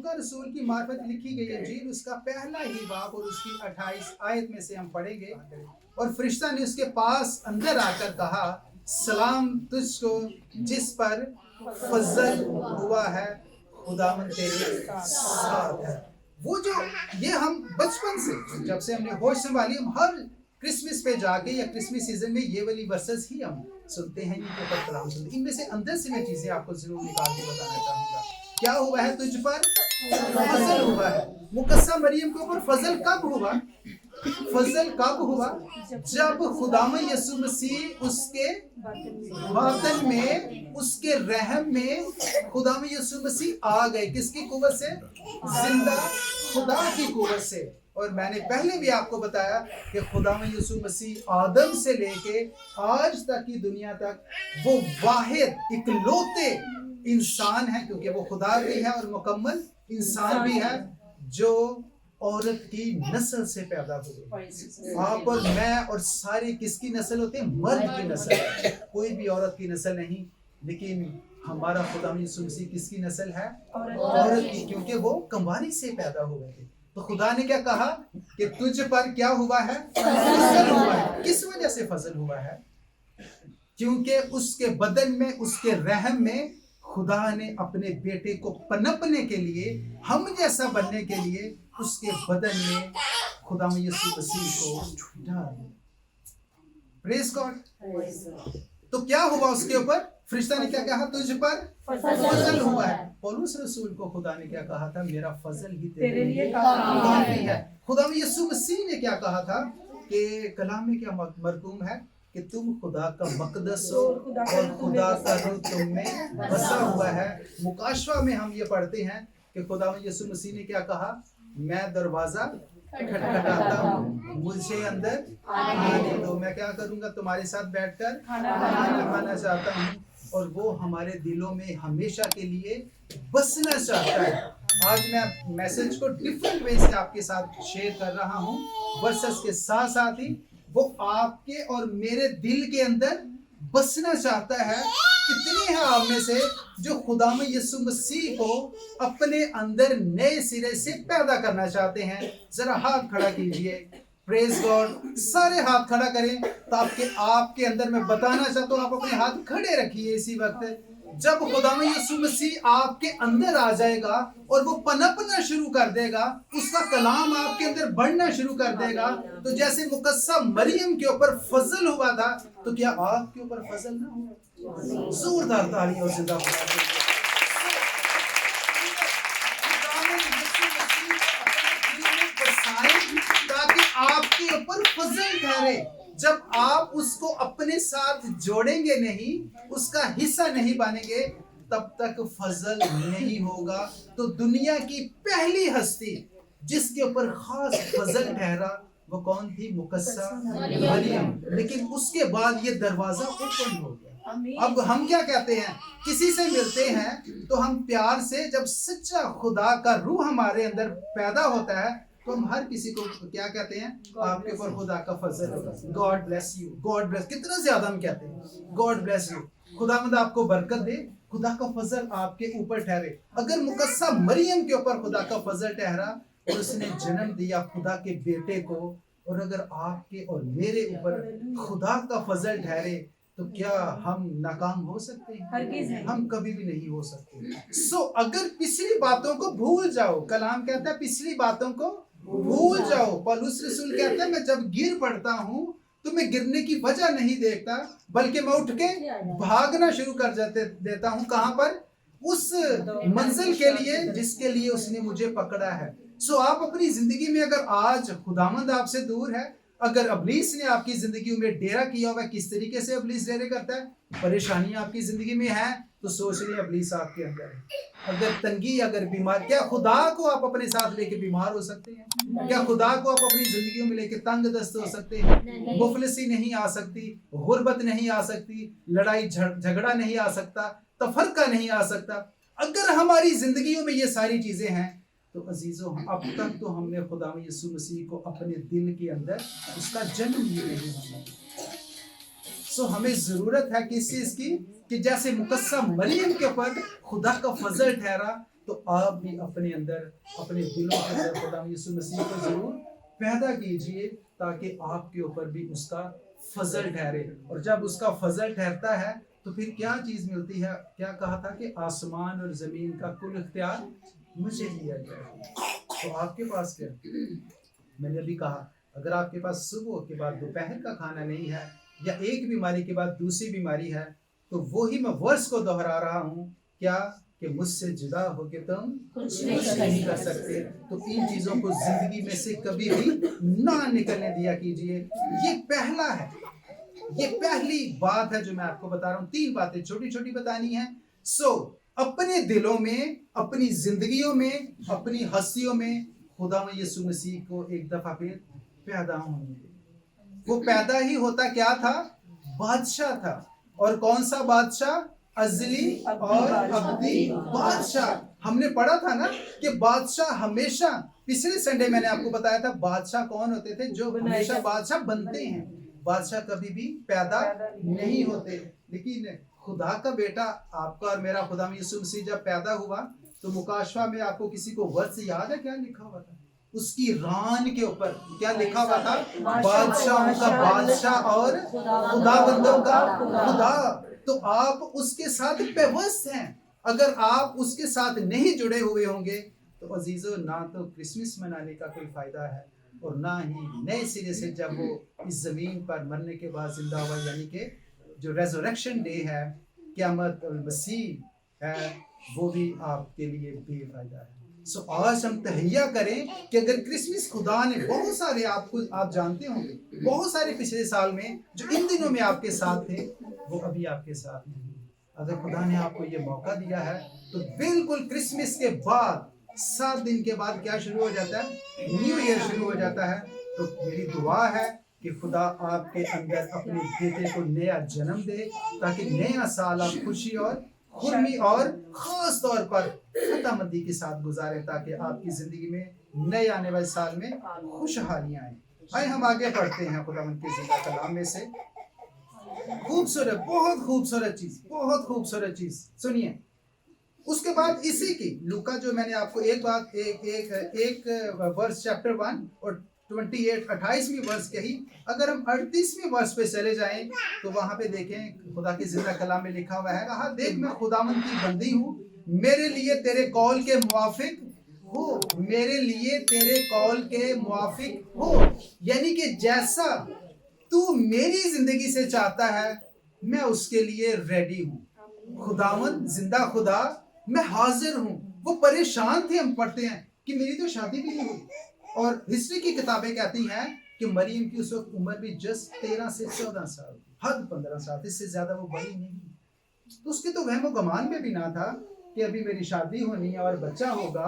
लूका रसूल की मार्फत लिखी गई इंजील उसका पहला ही बाब और उसकी 28 आयत में से हम पढ़ेंगे। और फरिश्ता ने उसके पास अंदर आकर कहा, सलाम तुझको जिस पर फजल हुआ है, खुदावंद तेरे साथ है। वो जो ये हम बचपन से जब से हमने होश संभाली, हम हर क्रिसमस पे जाके या क्रिसमस सीजन में ये वाली वर्सेस ही हम सुनते हैं, इनके ऊपर कलाम सुनते हैं। इनमें से अंदर से मैं चीजें आपको जरूर निकाल के बताना चाहूंगा। क्या हुआ है? तुझ पर फजल हुआ है। मुकस्सा मरियम के ऊपर फजल कब हुआ? फजल कब हुआ? जब खुदावंद यीशु मसीह उसके बातन में, उसके रहम में खुदावंद यीशु मसीह आ गए। किसकी कुव्वत से? जिंदा खुदा की कुव्वत से। और मैंने पहले भी आपको बताया कि खुदावंद यीशु मसीह आदम से लेके आज तक की दुनिया तक वो वाहिद इकलौते इंसान है, क्योंकि वो खुदा भी है और मुकम्मल इंसान भी है, जो औरत की नस्ल से पैदा हुए। आप और मैं और सारी किसकी नस्ल होते हैं? मर्द की नस्ल। कोई भी औरत की नस्ल नहीं, लेकिन हमारा खुदावंद यीशु मसीह किसकी नस्ल है? औरत की, क्योंकि वो कंवारी से पैदा हुए थे। तो खुदा ने क्या कहा कि तुझ पर क्या हुआ है? फजल हुआ है। किस वजह से फजल हुआ है? क्योंकि उसके बदन में, उसके रहम में खुदा ने अपने बेटे को पनपने के लिए, हम जैसा बनने के लिए उसके बदन में खुदावंद यीशु मसीह को डाल दिया। Praise God. तो क्या हुआ उसके ऊपर? फरिश्ता ने क्या कहा? तुझ पर फजल हुआ है। पौलुस रसूल को खुदा ने क्या कहा था? मेरा फजल ही तेरे लिए काफी है। खुदावंद यीशु मसीह ने क्या कहा था कि कलाम में क्या मरकूम है कि तुम खुदा का मकदस हो और खुदा का रूह तुम में बसा हुआ है। मुकाशवा में हम ये पढ़ते हैं कि खुदावंद यीशु मसीह ने क्या कहा? मैं दरवाजा खटखटाता हूँ, मुझे अंदर आने दो। मैं क्या करूंगा? तुम्हारे साथ बैठकर खाना खाना चाहता हूँ। और वो हमारे दिलों में हमेशा के लिए बसना चाहता है। आज मैं मैसेज को डिफरेंट वे से आपके साथ शेयर कर रहा हूँ। वर्सेस के साथ साथ ही वो आपके और मेरे दिल के अंदर बसना चाहता है। कितने हैं आप में से जो खुदावंद यीशु मसीह को अपने अंदर नए सिरे से पैदा करना चाहते हैं? जरा हाथ खड़ा कीजिए। Praise God. सारे हाथ खड़ा करें ताकि आपके अंदर, मैं बताना चाहता हूँ, आप अपने हाथ खड़े रखिए इसी वक्त। जब खुदावंद यीशु मसीह आपके अंदर आ जाएगा और वो पनपना शुरू कर देगा, उसका कलाम आपके अंदर बढ़ना शुरू कर देगा, तो जैसे मुकस्सा मरियम के ऊपर फजल हुआ था, तो क्या आपके ऊपर फजल ना हो? जोरदार तालियों से ताकि आपके ऊपर फजल ठहरे। जब आप उसको अपने साथ जोड़ेंगे नहीं, उसका हिस्सा नहीं बनेंगे, तब तक फजल नहीं होगा। तो दुनिया की पहली हस्ती जिसके ऊपर खास फजल ठहरा वो कौन थी? मुकस्सा मरियम। लेकिन उसके बाद ये दरवाजा ओपन हो गया। अब हम क्या कहते हैं? किसी से मिलते हैं तो हम प्यार से, जब सच्चा खुदा का रूह हमारे अंदर पैदा होता है, तो हम हर किसी को क्या कहते हैं? आपके ऊपर खुदा का फजल होगा। God bless you, God bless. कितना ज्यादा हम कहते हैं गॉड ब्लेस यू, खुदावंद आपको बरकत दे, खुदा का फजल आपके ऊपर ठहरे। अगर मुकस्सा मरियम के ऊपर खुदा का फजल ठहरा और उसने जन्म दिया खुदा के बेटे को, और अगर आपके और मेरे ऊपर खुदा का फजल ठहरे, तो क्या हम नाकाम हो सकते हैं? हम कभी भी नहीं हो सकते। अगर पिछली बातों को भूल जाओ, कलाम कहता है पिछली बातों को भूल जाओ। पौलुस रसूल कहता है मैं जब गिर पड़ता हूँ तो मैं गिरने की वजह नहीं देखता, बल्कि मैं उठ के भागना शुरू कर देता हूँ। कहाँ पर? उस मंजिल के लिए जिसके लिए उसने मुझे पकड़ा है। आप अपनी जिंदगी में, अगर आज खुदावंद आपसे दूर है, अगर इब्लीस ने आपकी जिंदगी में डेरा किया हुआ, किस तरीके से इब्लीस डेरे करता है? परेशानी आपकी जिंदगी में है तो सोच रही इब्लीस आपके अंदर है। अगर तंगी, अगर बीमार, क्या खुदा को आप अपने साथ लेके बीमार हो सकते हैं? क्या खुदा को आप अपनी जिंदगी में लेके तंग दस्त हो सकते हैं? मुफलिसी नहीं आ सकती, गुर्बत नहीं आ सकती, लड़ाई झगड़ा नहीं आ सकता, तफरका नहीं आ सकता। अगर हमारी जिंदगियों में ये सारी चीजें हैं, तो अजीजों, अब तक तो हमने खुदावंद यीशु मसीह को अपने दिल के अंदर उसका जन्म ही नहीं होना। हमें जरूरत है किस चीज की? कि जैसे मुकस्सा मरियम के ऊपर खुदा का फजल ठहरा, तो आप भी अपने अंदर, अपने दिलों के अंदर खुदा यीशु मसीह को जरूर पैदा कीजिए, ताकि आपके ऊपर भी उसका फजल ठहरे। और जब उसका फजल ठहरता है तो फिर क्या चीज मिलती है? क्या कहा था कि आसमान और जमीन का कुल इख्तियार मुझे दिया गया। तो आपके पास क्या? मैंने अभी कहा, अगर आपके पास सुबह के बाद दोपहर का खाना नहीं है, या एक बीमारी के बाद दूसरी बीमारी है, तो वो ही मैं वर्स को दोहरा रहा हूँ, क्या कि मुझसे जुदा होके तुम कुछ नहीं कर सकते। तो इन चीजों को जिंदगी में से कभी भी ना निकलने दिया कीजिए। ये पहला है, ये पहली बात है जो मैं आपको बता रहा हूँ। 3 बातें छोटी छोटी बतानी है। अपने दिलों में, अपनी जिंदगियों में, अपनी हस्तियों में खुदा यीशु मसीह को एक दफा फिर पैदा होने। वो पैदा ही होता क्या था? बादशाह था। और कौन सा बादशाह? अजली और अब्दी बादशाह। हमने पढ़ा था ना कि बादशाह हमेशा, पिछले संडे मैंने आपको बताया था बादशाह कौन होते थे? जो हमेशा बादशाह बनते हैं। बादशाह कभी भी पैदा नहीं होते। लेकिन खुदा का बेटा आपका और मेरा खुदा यीशु मसीह जब पैदा हुआ, तो मुकाशवा में आपको किसी को वर्ष याद है क्या लिखा हुआ था? उसकी रान के ऊपर क्या लिखा हुआ था? बादशाह का बादशाह और खुदाबंदों का खुदा। तो आप उसके साथ पेवस्त हैं। अगर आप उसके साथ नहीं जुड़े हुए होंगे तो अजीजों, ना तो क्रिसमस मनाने का कोई फायदा है, और ना ही नए सिरे से जब वो इस जमीन पर मरने के बाद जिंदा हुआ, यानी कि जो रेजरेक्शन डे है, क़यामत मसीह है, वो भी आपके लिए बेफायदा है। आज हम तहैया करें कि अगर क्रिसमस खुदा ने बहुत सारे, आप जानते होंगे, बहुत सारे पिछले साल में जो इन दिनों में आपके साथ थे, वो अभी आपके साथ नहीं। अगर खुदा ने आपको ये मौका दिया है, तो बिल्कुल क्रिसमस के बाद 7 दिन के बाद क्या शुरू हो जाता है? न्यू ईयर शुरू हो जाता है। तो मेरी दुआ है कि खुदा आपके अंदर अपने बेटे को नया जन्म दे, ताकि नया साल आप खुशी और खुरमी और खास तौर पर खुदामंदी के साथ गुजारें, ताकि आपकी जिंदगी में नए आने वाले साल में खुशहालियां आए। आइए हम आगे बढ़ते हैं खुदामंद के जिंदा कलाम में से। खूबसूरत, बहुत खूबसूरत चीज सुनिए। उसके बाद इसी की लूका, जो मैंने आपको एक वर्ष चैप्टर 1 और 28वीं वर्ष कही, अगर हम 38वीं वर्ष पे चले जाएं तो वहां पे देखें खुदा की जिंदा कलाम में लिखा हुआ है, कहा, देख मैं खुदावंद की बंदी हूँ, मेरे लिए तेरे कौल के मुवाफिक हो, मेरे लिए तेरे कौल के मुवाफिक हो। यानी कि जैसा तू मेरी जिंदगी से चाहता है, मैं उसके लिए रेडी हूँ। खुदावंद जिंदा खुदा, मैं हाजिर हूँ। वो परेशान थे, हम पढ़ते हैं कि मेरी तो शादी भी नहीं हुई, और हिस्ट्री की किताबें कहती हैं कि मरियम की उस वक्त उम्र भी जस्ट 13 से 14 साल, हद 15 साल, इससे ज्यादा वो बड़ी नहीं। तो उसके तो वहमो गमान में भी ना था कि अभी मेरी शादी होनी है और बच्चा होगा।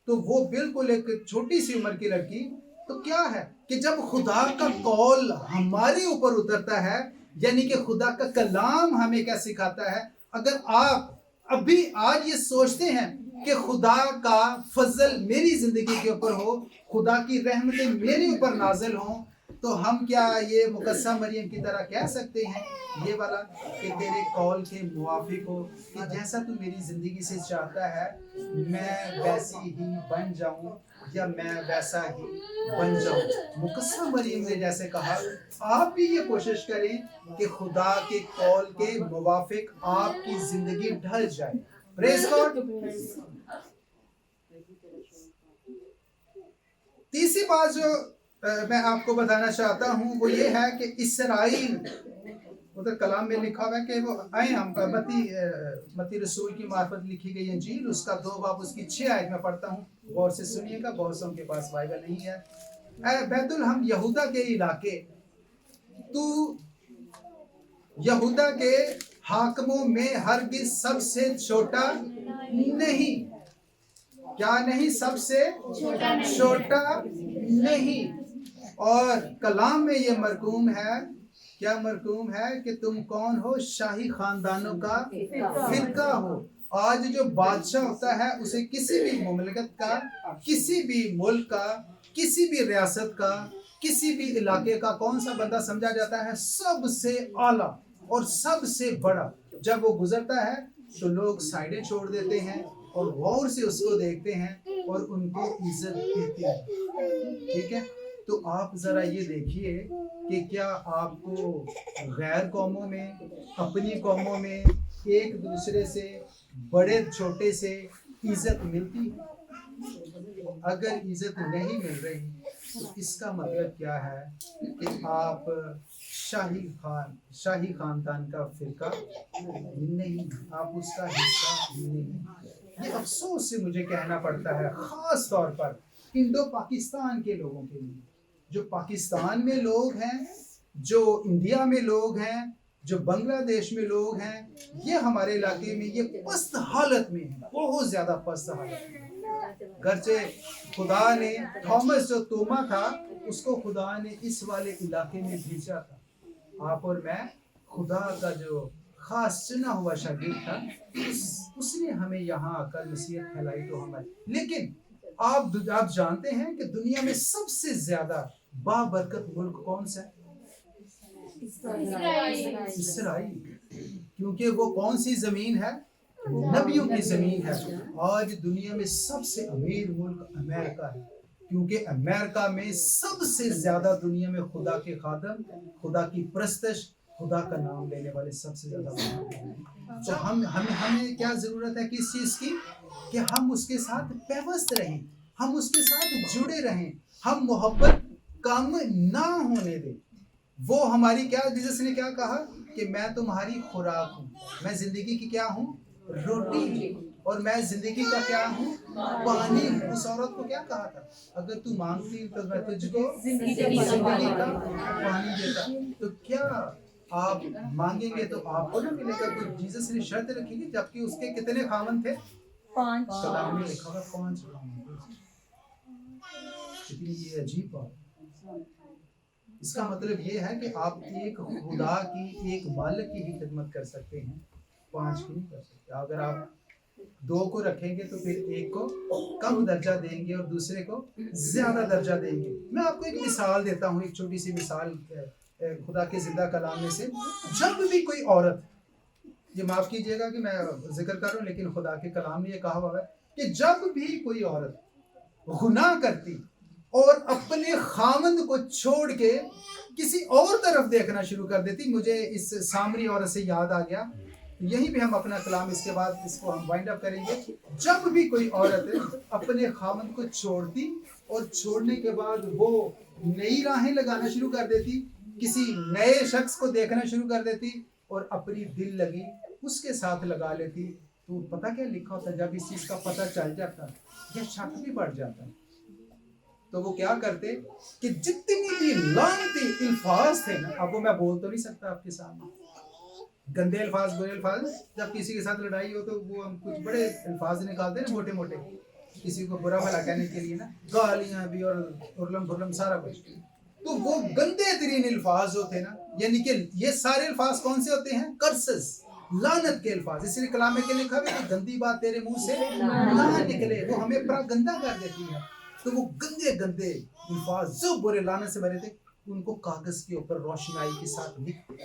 तो वो बिल्कुल एक छोटी सी उम्र की लड़की। तो क्या है कि जब खुदा का कौल हमारे ऊपर उतरता है, यानी कि खुदा का कलाम हमें क्या सिखाता है, अगर आप अभी आज ये सोचते हैं कि खुदा का फजल मेरी जिंदगी के ऊपर हो, खुदा की रहमतें मेरे ऊपर नाजिल हों, तो हम क्या ये मुकस्सा मरियम की तरह कह सकते हैं ये वाला कि तेरे कौल के मुवाफिक हो, कि जैसा तू मेरी जिंदगी से चाहता है मैं वैसी ही बन जाऊं, या मैं वैसा ही बन जाऊं। मुकस्सा मरियम ने जैसे कहा, आप भी ये कोशिश करें कि खुदा के कौल के मुवाफिक आपकी जिंदगी ढल जाए। Praise God. तीसरी बात जो मैं आपको बताना चाहता हूं वो ये है कि इसराइल, उधर कलाम में लिखा हुआ है कि वो आए, हम मत्ती रसूल की मार्फत लिखी गई इंजील, उसका 2 बाब उसकी 6 आयत में पढ़ता हूँ, गौर से सुनिएगा, बहुत से के पास बाइबल नहीं है। ऐ बैतुल हम यहूदा के इलाके, तू यहूदा के हाकमों में हरगिज सबसे छोटा नहीं। क्या नहीं? सबसे छोटा नहीं। और कलाम में ये मरकूम है, क्या मरकूम है कि तुम कौन हो? शाही खानदानों का फिरका हो। आज जो बादशाह होता है उसे किसी भी मुमलकत का, किसी भी मुल्क का, किसी भी रियासत का, किसी भी इलाके का कौन सा बंदा समझा जाता है? सबसे आला और सबसे बड़ा। जब वो गुजरता है तो लोग साइडें छोड़ देते हैं, اور غور سے اس کو دیکھتے ہیں اور ان کو عزت دیتے ہیں. ٹھیک ہے, تو آپ ذرا یہ دیکھیے کہ کیا آپ کو غیر قوموں میں, اپنی قوموں میں ایک دوسرے سے, بڑے چھوٹے سے عزت ملتی ہے؟ اگر عزت نہیں مل رہی تو اس کا مطلب کیا ہے کہ آپ شاہی خاندان کا فرقہ نہیں, آپ اس کا حصہ نہیں. یہ افسوس سے مجھے کہنا پڑتا ہے, خاص طور پر انڈو پاکستان کے لوگوں کے لیے. جو پاکستان میں لوگ ہیں, جو انڈیا میں لوگ ہیں, جو بنگلہ دیش میں لوگ ہیں, یہ ہمارے علاقے میں یہ پست حالت میں ہیں, بہت زیادہ پست حالت میں. گرچہ خدا نے تھامس جو توما تھا اس کو خدا نے اس والے علاقے میں بھیجا تھا. آپ اور میں خدا کا جو خاص چنا ہوا شاگرد تھا, اس نے ہمیں یہاں آ کر نصیحت پھیلائی تو ہمیں. لیکن آپ جانتے ہیں کہ دنیا میں سب سے زیادہ بابرکت ملک کون سا ہے؟ اسرائیل. کیونکہ وہ کون سی زمین ہے؟ نبیوں کی زمین ہے. آج دنیا میں سب سے امیر ملک امریکہ ہے, کیونکہ امریکہ میں سب سے زیادہ دنیا میں خدا کے خادم, خدا کی پرستش, خدا کا نام لینے والے سب سے زیادہ ہیں. تو ہمیں کیا ضرورت ہے کس چیز کی؟ کہ ہم اس کے ساتھ پیوست رہیں, ہم اس کے ساتھ جڑے رہیں, ہم محبت کم نہ ہونے دیں. وہ ہماری کیا, جیسس نے کیا کہا کہ میں تمہاری خوراک ہوں, میں زندگی کی کیا ہوں؟ روٹی, اور میں زندگی کا کیا ہوں؟ پانی. اس عورت کو کیا کہا تھا؟ اگر تو مانگتی تو میں تجھ کو زندگی کا پانی دیتا. تو کیا آپ مانگیں گے تو آپ کو نہ ملے گا؟ کوئی جیسس نے شرط رکھی تھی, جبکہ اس کے کتنے خاوند تھے؟ 5. کلام میں لکھا ہوا 5 خاوند تھے. لیکن یہ عجیب بات, اس کا مطلب یہ ہے کہ آپ ایک خدا کی, ایک مالک کی ہی خدمت کر سکتے ہیں, 5 کی نہیں کر سکتے. اگر آپ 2 کو رکھیں گے تو پھر ایک کو کم درجہ دیں گے اور دوسرے کو زیادہ درجہ دیں گے. میں آپ کو ایک مثال دیتا ہوں, ایک چھوٹی سی مثال خدا کے زندہ کلام میں سے. جب بھی کوئی عورت, یہ معاف کیجئے گا کہ میں ذکر کر رہا ہوں, لیکن خدا کے کلام میں یہ کہا ہوا ہے کہ جب بھی کوئی عورت گناہ کرتی اور اپنے خاوند کو چھوڑ کے کسی اور طرف دیکھنا شروع کر دیتی, مجھے اس سامری عورت سے یاد آ گیا, یہیں پہ ہم اپنا کلام اس کے بعد اس کو ہم وائنڈ اپ کریں گے. جب بھی کوئی عورت اپنے خاوند کو چھوڑتی اور چھوڑنے کے بعد وہ نئی راہیں لگانا شروع کر دیتی, کسی نئے شخص کو دیکھنا شروع کر دیتی اور اپنی دل لگی اس کے ساتھ لگا لیتی, تو پتہ کیا لکھا ہوتا؟ جب اس چیز کا پتہ چل جاتا یا شک بھی بڑھ جاتا, تو وہ کیا کرتے کہ جتنی بھی لعنتی الفاظ تھے نا, اب وہ میں بول تو نہیں سکتا آپ کے سامنے, گندے الفاظ, برے الفاظ, جب کسی کے ساتھ لڑائی ہو تو وہ ہم کچھ بڑے الفاظ نکالتے ہیں موٹے موٹے, کسی کو برا بھلا کہنے کے لیے نا, گالیاں بھی اور ارلم پھرلم سارا کچھ. تو وہ گندے ترین الفاظ ہوتے نا, یعنی کہ یہ سارے الفاظ کون سے ہوتے ہیں؟ کرسز, لعنت کے الفاظ. اس لیے کلام میں کیا لکھا ہے کہ گندی بات تیرے منہ سے نہ نکلے, وہ ہمیں پورا گندا کر دیتی ہے. تو وہ گندے گندے الفاظ جو برے لعنت سے بھرے تھے, ان کو کاغذ کے اوپر روشنائی کے ساتھ لکھتے.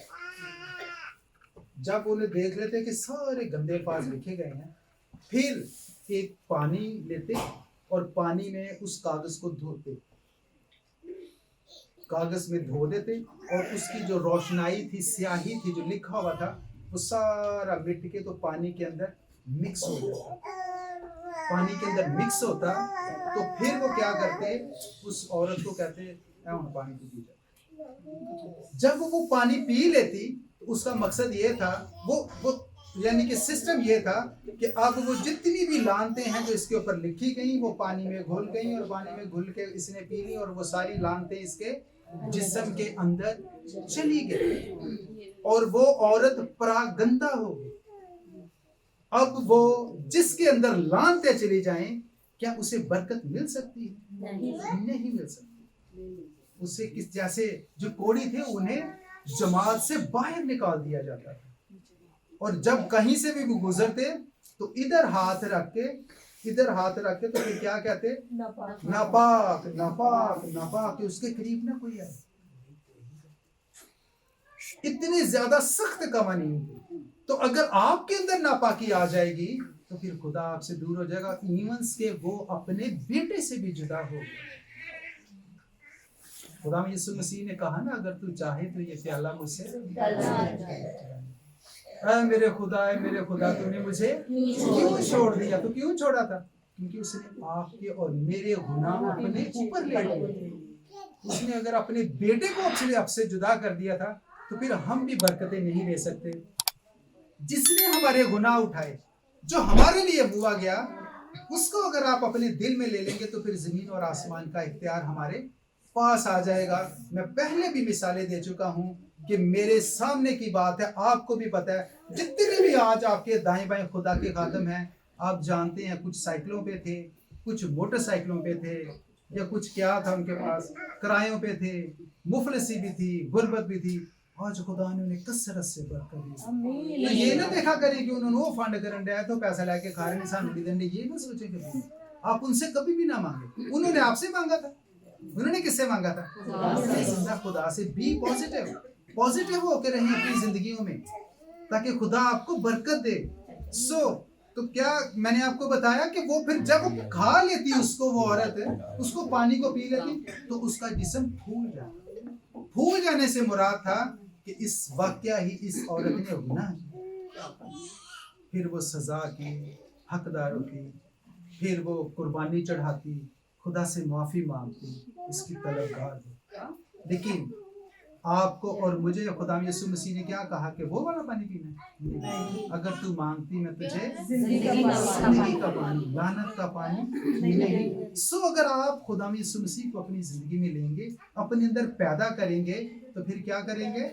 جب انہیں دیکھ لیتے کہ سارے گندے الفاظ لکھے گئے ہیں, پھر ایک پانی لیتے اور پانی میں اس کاغذ کو دھوتے, کاغذ میں دھو دیتے, اور اس کی جو روشنائی تھی, سیاہی تھی, جو لکھا ہوا تھا, وہ سارا مٹ کے تو پانی کے اندر مکس ہو جاتا. پانی کے اندر مکس ہوتا تو پھر وہ کیا کرتے, اس عورت کو کہتے پانی کو پی جا. جب وہ پانی پی لیتی تو اس کا مقصد یہ تھا, وہ یعنی کہ سسٹم یہ تھا کہ اب وہ جتنی بھی لعنتیں ہیں جو اس کے اوپر لکھی گئیں وہ پانی میں گھل گئیں, اور پانی میں گھل کے اس نے پی لی, اور وہ ساری لعنتیں اس کے جسم کے اندر چلی گئی, اور وہ عورت پراگندہ ہو گئی. اب وہ جس کے اندر لعنتیں چلی جائیں, کیا اسے برکت مل سکتی ہے؟ نہیں مل سکتی. اسے جیسے جو کوڑی تھے انہیں جماعت سے باہر نکال دیا جاتا تھا, اور جب کہیں سے بھی وہ گزرتے تو ادھر ہاتھ رکھ کے تو پھر کیا کہتے؟ ناپاک ناپاک ناپاک, کہ اس کے قریب نہ کوئی آئے. اتنی زیادہ سخت قوانین. تو اگر آپ کے اندر ناپاکی آ جائے گی تو پھر خدا آپ سے دور ہو جائے گا. ایونس کہ وہ اپنے بیٹے سے بھی جدا ہو گیا. خدا یسوع مسیح نے کہا نا اگر تو چاہے تو یہ پیالہ مجھ سے اے میرے خدا تو نے مجھے کیوں چھوڑ دیا. تو کیوں چھوڑا تھا؟ کیونکہ اس نے آپ کے اور میرے گناہ اپنے اوپر لے لیے. اس نے اگر اپنے بیٹے کو آپ سے جدا کر دیا تھا تو پھر ہم بھی برکتیں نہیں لے سکتے. جس نے ہمارے گناہ اٹھائے جو ہمارے لیے ہوا گیا اس کو اگر آپ اپنے دل میں لے لیں گے تو پھر زمین اور آسمان کا اختیار ہمارے پاس آ جائے گا. میں پہلے بھی مثالیں دے چکا ہوں کہ میرے سامنے کی بات ہے, آپ کو بھی پتا ہے جتنے بھی آج آپ کے دائیں بائیں خدا کے خادم ہیں, آپ جانتے ہیں کچھ سائیکلوں پہ تھے, کچھ موٹر سائیکلوں پہ تھے, یا کچھ کیا تھا ان کے پاس, کرایوں پہ تھے, مفلسی بھی تھی, غربت بھی تھی. آج خدا نے انہیں کثرت سے برکت دی. تو یہ نہ دیکھا کرے کہ انہوں نے وہ فنڈ کرن ڈیا تو پیسہ لے کے کھا رہے انسان بھی دیں. یہ نہ سوچے کہ آپ ان سے کبھی بھی نہ مانگے. انہوں نے آپ سے مانگا تھا. انہوں نے کس سے مانگا تھا؟ خدا سے. بھی پازیٹیو ہو کے رہیں اپنی زندگیوں میں تاکہ خدا آپ کو برکت دے. تو کیا میں نے آپ کو بتایا کہ وہ پھر جب کھا لیتی اس کو, وہ عورت اس کو پانی کو پی لیتی تو اس کا جسم پھول جاتا. پھول جانے سے مراد تھا کہ اس واقعہ ہی اس عورت نے گناہ کیا. پھر وہ سزا کی حقداروں کی, پھر وہ قربانی چڑھاتی, خدا سے معافی مانگتی, اس کی طلبگار ہو. لیکن آپ کو اور مجھے خدا یسوع مسیح نے کیا کہا کہ وہ والا پانی پینا ہے. اگر تو مانگتی میں تجھے زندگی کا پانی, لعنت کا پانی نہیں. اگر آپ خدا یسوع مسیح کو اپنی زندگی میں لیں گے, اپنے اندر پیدا کریں گے, تو پھر کیا کریں گے؟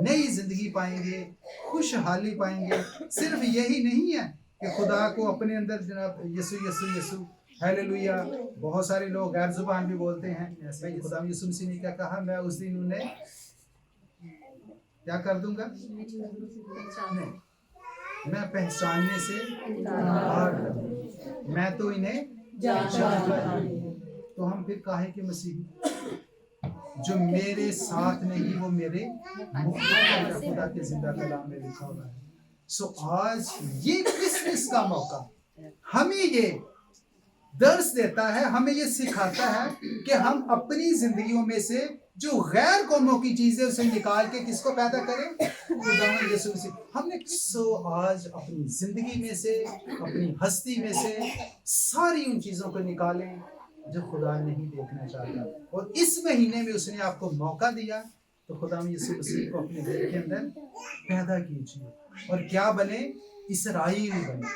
نئی زندگی پائیں گے, خوشحالی پائیں گے. صرف یہی نہیں ہے کہ خدا کو اپنے اندر جناب یسوع یسوع یسوع ہیلیلویا. بہت سارے لوگ غیر زبان بھی بولتے ہیں. خدا یسوع مسیح نے کیا کہا؟ میں اس دن انہیں کیا کر دوں گا؟ نہیں, میں پہچاننے سے انکار کر دوں گا. میں تو انہیں جانتا ہوں. تو ہم پھر کاہے کے مسیحی؟ جو میرے ساتھ نہیں وہ میرے مخالف. خدا کے زندہ کلام میں لکھا ہوا ہے. آج یہ کرسمس کا موقع ہمیں یہ درس دیتا ہے, ہمیں یہ سکھاتا ہے کہ ہم اپنی زندگیوں میں سے جو غیر قوموں کی چیزیں اسے نکال کے کس کو پیدا کریں؟ خداوند یسوع مسیح. ہم نے آج اپنی زندگی میں سے, اپنی ہستی میں سے ساری ان چیزوں کو نکالیں جو خدا نہیں دیکھنا چاہتا. اور اس مہینے میں اس نے آپ کو موقع دیا تو خداوند یسوع مسیح کو اپنے دل کے اندر پیدا کیجیے. اور کیا بنے؟ اسرائیل بنے.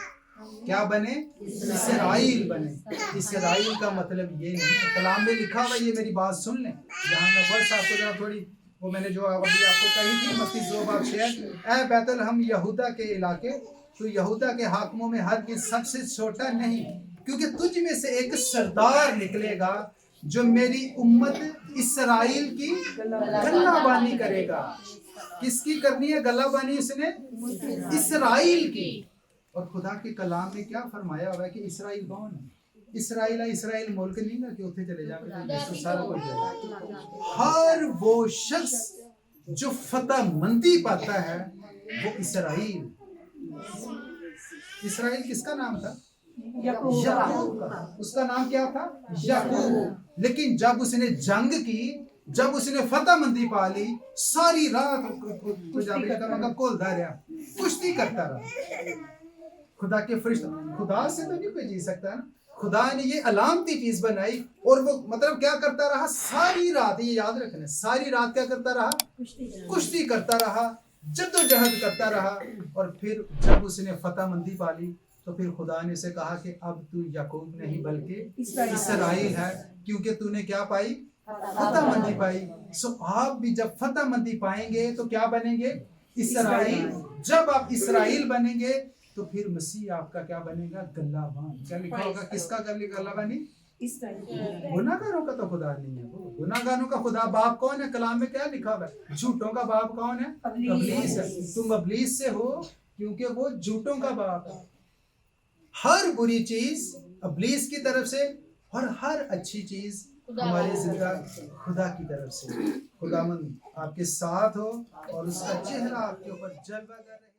کیا بنے؟ اسرائیل بنے. اسرائیل کا مطلب یہ نہیں, کلام میں لکھا ہوا, یہ میری بات سن لیں. جہاں میں ورس آپ کو ذرا تھوڑی وہ میں نے جو ابھی آپ کو کہی تھی متی 2:6, اے بیت الحم یہودا کے علاقے, تو یہودا کے حاکموں میں ہر کس سب سے چھوٹا نہیں, کیونکہ تجھ میں سے ایک سردار نکلے گا جو میری امت اسرائیل کی گلہ بانی کرے گا. کس کی کرنی ہے گلہ بانی اس نے؟ اسرائیل کی. اور خدا کے کلام میں کیا فرمایا ہوا ہے کہ اسرائیل کون ہے؟ اسرائیل ملک نہیں نا کہ اتنے چلے جائیں سارا کچھ جائے. ہر وہ شخص جو فتح مندی پاتا ہے وہ اسرائیل. اسرائیل کس کا نام تھا؟ یعقوب کا. اس کا نام کیا تھا؟ یعقوب. لیکن جب اس نے جنگ کی, جب اس نے فتح مندی پا لی, ساری رات کھولتا رہا, کشتی کرتا رہا. خدا کے فرشتہ, خدا سے تو نہیں کوئی جی سکتا نا. خدا نے یہ علامتی چیز بنائی اور وہ مطلب کیا کرتا رہا ساری رات. یہ یاد رکھنا, ساری رات کیا کرتا رہا؟ کشتی کرتا رہا, جدوجہد کرتا رہا. اور پھر جب اس نے فتح مندی پا لی تو پھر خدا نے اسے کہا کہ اب تو یعقوب نہیں بلکہ اسرائیل ہے, کیونکہ تو نے کیا پائی؟ فتح مندی پائی. آپ بھی جب فتح مندی پائیں گے تو کیا بنیں گے؟ اسرائیل. جب آپ اسرائیل بنیں گے تو پھر مسیح آپ کا کیا بنے گا؟ گلہ بان. کیا لکھا ہوگا؟ کس کا گلہ بانی؟ گناہ گاروں کا تو خدا نہیں ہے. گناہ گاروں کا خدا باپ کون ہے؟ کلام میں کیا لکھا ہوا ہے؟ جھوٹوں کا باپ کون ہے؟ ابلیس ہے. تم ابلیس سے ہو کیونکہ وہ جھوٹوں کا باپ ہے. ہر بری چیز ابلیس کی طرف سے اور ہر اچھی چیز ہمارے زندہ خدا کی طرف سے. خداوند آپ کے ساتھ ہو اور اس کا چہرہ آپ کے اوپر جلوہ کرے.